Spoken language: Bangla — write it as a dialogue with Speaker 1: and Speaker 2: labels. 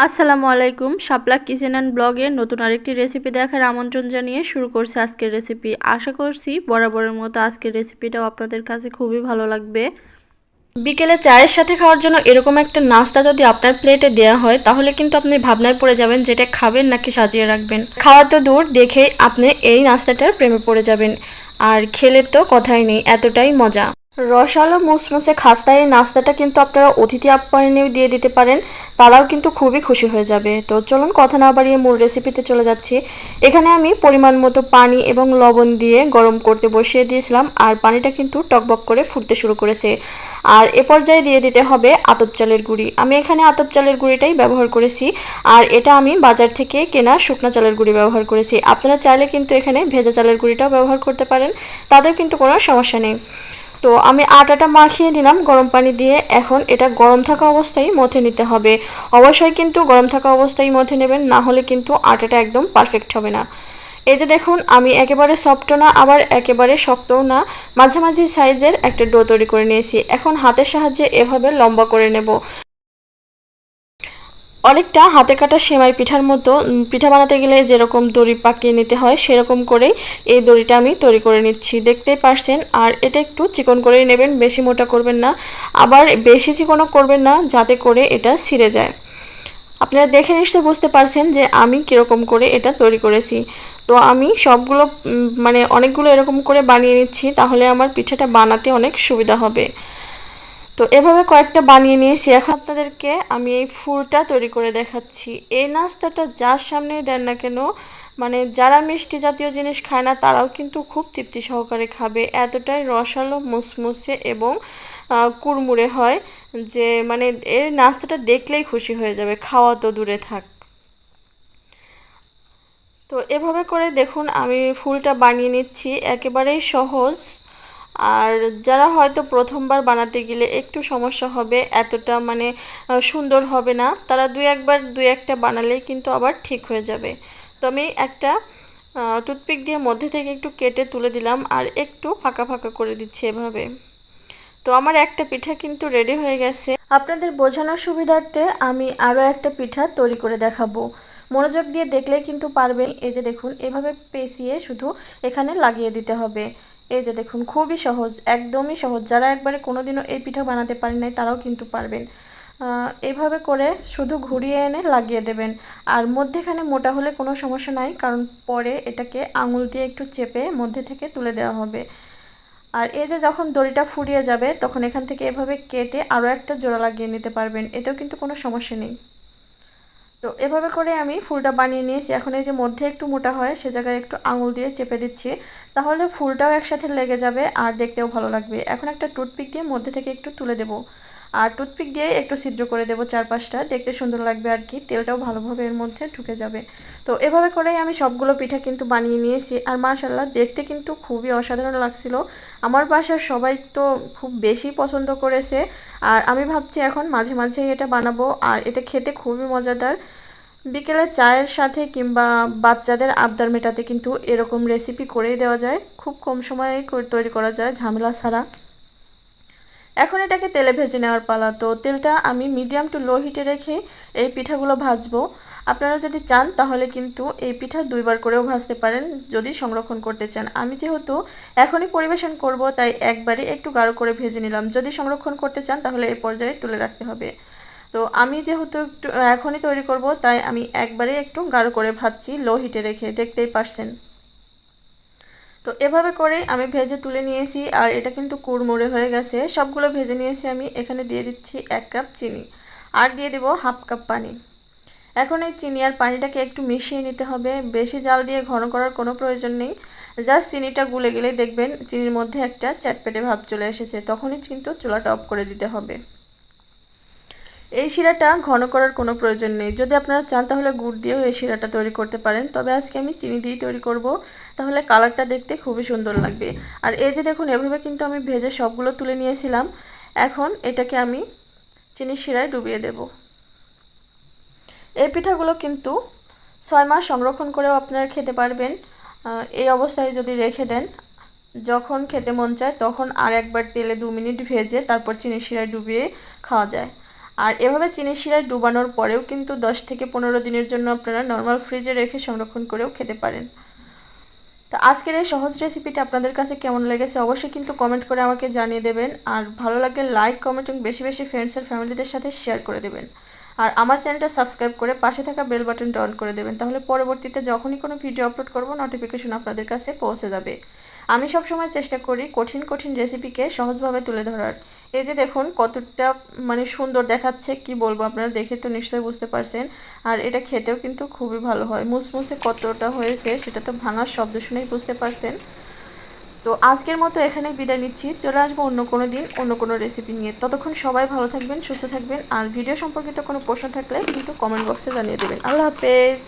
Speaker 1: আসসালামু আলাইকুম। শাপলা কিচেন অ্যান্ড ব্লগে নতুন আরেকটি রেসিপি দেখার আমন্ত্রণ জানিয়ে শুরু করছি আজকের রেসিপি। আশা করছি বরাবরের মতো আজকের রেসিপিটাও আপনাদের কাছে খুবই ভালো লাগবে। বিকেলে চায়ের সাথে খাওয়ার জন্য এরকম একটা নাস্তা যদি আপনার প্লেটে দেওয়া হয় তাহলে কিন্তু আপনি ভাবনায় পড়ে যাবেন যেটা খাবেন নাকি সাজিয়ে রাখবেন। খাওয়া তো দূর, দেখেই আপনি এই নাস্তাটার প্রেমে পড়ে যাবেন। আর খেলে তো কথাই নেই, এতটাই মজা। রসালো মুসমুসে খাস্তা এই নাস্তাটা কিন্তু আপনারা অতিথি আপ্যায়নেও দিয়ে দিতে পারেন, তারাও কিন্তু খুবই খুশি হয়ে যাবে। তো চলুন কথা না বাড়িয়ে মূল রেসিপিতে চলে যাচ্ছি। এখানে আমি পরিমাণ মতো পানি এবং লবণ দিয়ে গরম করতে বসিয়ে দিয়েছিলাম, আর পানিটা কিন্তু টকবক করে ফুটতে শুরু করেছে। আর এ পর্যায়ে দিয়ে দিতে হবে আতপ চালের গুঁড়ি। আমি এখানে আতপ চালের গুঁড়িটাই ব্যবহার করেছি, আর এটা আমি বাজার থেকে কেনা শুকনা চালের গুঁড়ি ব্যবহার করেছি। আপনারা চাইলে কিন্তু এখানে ভেজা চালের গুঁড়িটাও ব্যবহার করতে পারেন, তাদের কিন্তু কোনো সমস্যা নেই। তো আমি আটাটা মাখিয়ে নিলাম গরম পানি দিয়ে। এখন এটা গরম থাকা অবস্থায় মথে নিতে হবে। অবশ্যই কিন্তু গরম থাকা অবস্থায় মথে নেবেন, না হলে কিন্তু আটাটা একদম পারফেক্ট হবে না। এই যে দেখুন, আমি একেবারে সফটও না আবার একেবারে শক্তও না, মাঝামাঝি সাইজের একটা ডো তৈরি করে নিয়েছি। এখন হাতের সাহায্যে এভাবে লম্বা করে নেব। অনেকটা হাতে কাটা সেমাই পিঠার মতো। পিঠা বানাতে গেলে যেরকম দড়ি পাকিয়ে নিতে হয় সেরকম করেই এই দড়িটা আমি তৈরি করে নিচ্ছি, দেখতেই পারছেন। আর এটা একটু চিকন করেই নেবেন, বেশি মোটা করবেন না, আবার বেশি চিকনও করবেন না যাতে করে এটা ছিঁড়ে যায়। আপনারা দেখে নিশ্চয়ই বুঝতে পারছেন যে আমি কীরকম করে এটা তৈরি করেছি। তো আমি সবগুলো মানে অনেকগুলো এরকম করে বানিয়ে নিচ্ছি, তাহলে আমার পিঠাটা বানাতে অনেক সুবিধা হবে। তো এভাবে কয়েকটা বানিয়ে নিয়েছি। এখন আপনাদেরকে আমি এই ফুলটা তৈরি করে দেখাচ্ছি। এই নাস্তাটা যার সামনেই দেন না কেন, মানে যারা মিষ্টি জাতীয় জিনিস খায় না তারাও কিন্তু খুব তৃপ্তি সহকারে খাবে। এতটাই রসালো, মুসমুসে এবং কুড়মুড়ে হয় যে মানে এই নাস্তাটা দেখলেই খুশি হয়ে যাবে, খাওয়া তো দূরে থাক। তো এভাবে করে দেখুন আমি ফুলটা বানিয়ে নিচ্ছি, একেবারেই সহজ। আর যারা হয়তো প্রথমবার বানাতে গেলে একটু সমস্যা হবে, এতটা মানে সুন্দর হবে না, তারা দুই একটা বানালেই কিন্তু আবার ঠিক হয়ে যাবে। তো আমি একটা টুথপিক দিয়ে মধ্যে থেকে একটু কেটে তুলে দিলাম, আর একটু ফাঁকা ফাঁকা করে দিচ্ছি এভাবে। তো আমার একটা পিঠা কিন্তু রেডি হয়ে গেছে। আপনাদের বোঝানোর সুবিধার্থে আমি আরও একটা পিঠা তৈরি করে দেখাবো, মনোযোগ দিয়ে দেখলেই কিন্তু পারবেন। এই যে দেখুন, এভাবে পেঁচিয়ে শুধু এখানে লাগিয়ে দিতে হবে। এই যে দেখুন, খুবই সহজ, একদমই সহজ। যারা একবারে কোনোদিনও এই পিঠা বানাতে পারেন নাই তারাও কিন্তু পারবেন। এইভাবে করে শুধু ঘুরিয়ে এনে লাগিয়ে দেবেন। আর মধ্যেখানে মোটা হলে কোনো সমস্যা নাই, কারণ পরে এটাকে আঙুল দিয়ে একটু চেপে মধ্যে থেকে তুলে দেওয়া হবে। আর এই যে যখন দড়িটা ফুরিয়ে যাবে তখন এখান থেকে এভাবে কেটে আরও একটা জোড়া লাগিয়ে নিতে পারবেন, এতেও কিন্তু কোনো সমস্যা নেই। তো এভাবে করে আমি ফুলটা বানিয়ে নিয়েছি। এখন এই যে মধ্যে একটু মোটা হয় সে জায়গায় একটু আঙুল দিয়ে চেপে দিচ্ছি, তাহলে ফুলটাও একসাথে লেগে যাবে আর দেখতেও ভালো লাগবে। এখন একটা টুথপিক দিয়ে মধ্যে থেকে একটু তুলে দেব, আর টুথপিক দিয়ে একটু ছিদ্র করে দেবো চারপাশটা, দেখতে সুন্দর লাগবে আর কি, তেলটাও ভালোভাবে এর মধ্যে ঢুকে যাবে। তো এভাবে করেই আমি সবগুলো পিঠা কিন্তু বানিয়ে নিয়েছি, আর মাশাআল্লাহ দেখতে কিন্তু খুবই অসাধারণ লাগছিল। আমার বাসার সবাই তো খুব বেশি পছন্দ করেছে, আর আমি ভাবছি এখন মাঝে মাঝেই এটা বানাবো। আর এটা খেতে খুবই মজাদার। বিকেলে চায়ের সাথে কিংবা বাচ্চাদের আবদার মেটাতে কিন্তু এরকম রেসিপি করেই দেওয়া যায়, খুব কম সময়ে তৈরি করা যায় ঝামেলা ছাড়া। এখন এটাকে তেলে ভেজে নেওয়ার পালা। তো তেলটা আমি মিডিয়াম টু লো হিটে রেখে এই পিঠাগুলো ভাজবো। আপনারা যদি চান তাহলে কিন্তু এই পিঠা দুইবার করেও ভাজতে পারেন যদি সংরক্ষণ করতে চান। আমি যেহেতু এখনই পরিবেশন করব তাই একবারে একটু গাঢ় করে ভেজে নিলাম। যদি সংরক্ষণ করতে চান তাহলে এই পর্যায়ে তুলে রাখতে হবে। তো আমি যেহেতু একটু এখনই তৈরি করব তাই আমি একবারে একটু গাঢ় করে ভাজছি লো হিটে রেখে, দেখতেই পারছেন। তো এভাবে করে আমি ভেজে তুলে নিয়েছি, আর এটা কিন্তু কুড়মুড়ে হয়ে গেছে। সবগুলো ভেজে নিয়েছি আমি। এখানে দিয়ে দিচ্ছি 1 কাপ চিনি, আর দিয়ে দেব হাফ কাপ পানি। এখন এই চিনি আর পানিটাকে একটু মিশিয়ে নিতে হবে, বেশি জাল দিয়ে ঘন করার কোনো প্রয়োজন নেই। জাস্ট চিনিটা গুলে গেলেই দেখবেন চিনির মধ্যে একটা চ্যাটপেটে ভাব চলে এসেছে, তখনই কিন্তু চুলাটা অফ করে দিতে হবে। এই শিরাটা ঘন করার কোনো প্রয়োজন নেই, যদি আপনারা চান তাহলে গুড় দিয়েও এই শিরাটা তৈরি করতে পারেন, তবে আজকে আমি চিনি দিয়েই তৈরি করব, তাহলে কালারটা দেখতে খুবই সুন্দর লাগবে। আর এই যে দেখুন, এভাবে কিন্তু আমি ভেজে সবগুলো তুলে নিয়েছিলাম। এখন এটাকে আমি চিনির শিরায় ডুবিয়ে দেব। এই পিঠাগুলো কিন্তু 6 মাস সংরক্ষণ করেও আপনারা খেতে পারবেন, এই অবস্থায় যদি রেখে দেন। যখন খেতে মন চায় তখন আর একবার তেলে 2 মিনিট ভেজে তারপর চিনির শিরায় ডুবিয়ে খাওয়া যায়। আর এভাবে চিনি শিরায় ডুবানোর পরেও কিন্তু 10 থেকে 15 দিনের জন্য আপনারা নর্মাল ফ্রিজে রেখে সংরক্ষণ করেও খেতে পারেন। তো আজকের এই সহজ রেসিপিটা আপনাদের কাছে কেমন লেগেছে অবশ্যই কিন্তু কমেন্ট করে আমাকে জানিয়ে দেবেন। আর ভালো লাগলে লাইক, কমেন্ট এবং বেশি বেশি ফ্রেন্ডস আর ফ্যামিলিদের সাথে শেয়ার করে দেবেন। আর আমার চ্যানেলটা সাবস্ক্রাইব করে পাশে থাকা বেল বাটনটা অন করে দেবেন, তাহলে পরবর্তীতে যখনই কোনো ভিডিও আপলোড করব নোটিফিকেশন আপনাদের কাছে পৌঁছে যাবে। আমি সবসময় চেষ্টা করি কঠিন কঠিন রেসিপিকে সহজভাবে তুলে ধরার। এই যে দেখুন কতটা মানে সুন্দর দেখাচ্ছে, কি বলবো, আপনারা দেখে তো নিশ্চয়ই বুঝতে পারছেন। আর এটা খেতেও কিন্তু খুবই ভালো হয়, মুসমুসে কতটা হয়েছে সেটা তো ভাঙার শব্দ শুনেই বুঝতে পারছেন। তো আজকের মতো এখানেই বিদায় নিচ্ছি, চলে আসবো অন্য কোনো দিন অন্য কোনো রেসিপি নিয়ে। ততক্ষণ সবাই ভালো থাকবেন, সুস্থ থাকবেন। আর ভিডিও সম্পর্কিত কোনো প্রশ্ন থাকলে কিন্তু কমেন্ট বক্সে জানিয়ে দেবেন। আল্লাহ হাফেজ।